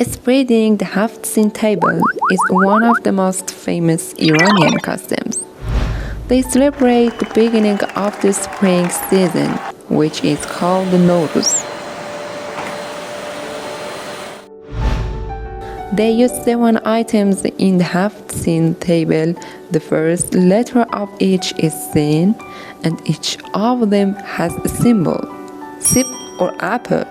Spreading the Haftzin table is one of the most famous Iranian customs. They celebrate the beginning of the spring season, which is called the nowruz. They use 7 items in the Haftzin table. The first letter of each is seen, and each of them has a symbol, sip or apple,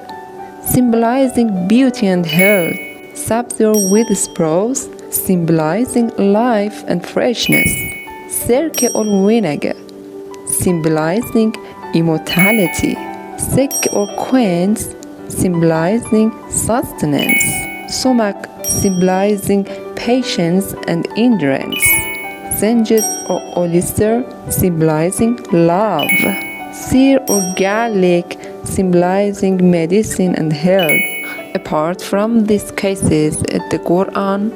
symbolizing beauty and health, sabzor with sprouse, symbolizing life and freshness, sirke or vinegar, symbolizing immortality, sek or quince, symbolizing sustenance, sumac, symbolizing patience and endurance, zenjit or oyster, symbolizing love, sear or garlic, symbolizing medicine and health. Apart from these cases, the Quran,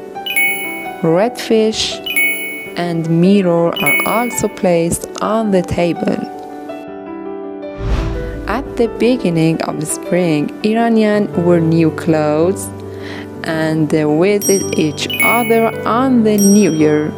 red fish, and mirror are also placed on the table. At the beginning of spring, Iranians wear new clothes and they visit each other on the New Year.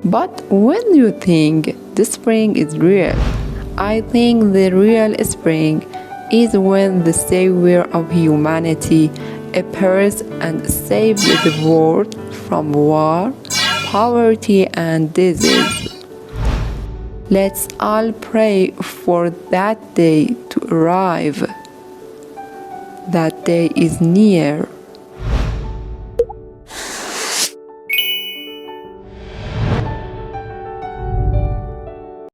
But when do you think the spring is real? I think the real spring is when the Savior of humanity appears and saves the world from war, poverty, and disease. Let's all pray for that day to arrive. That day is near.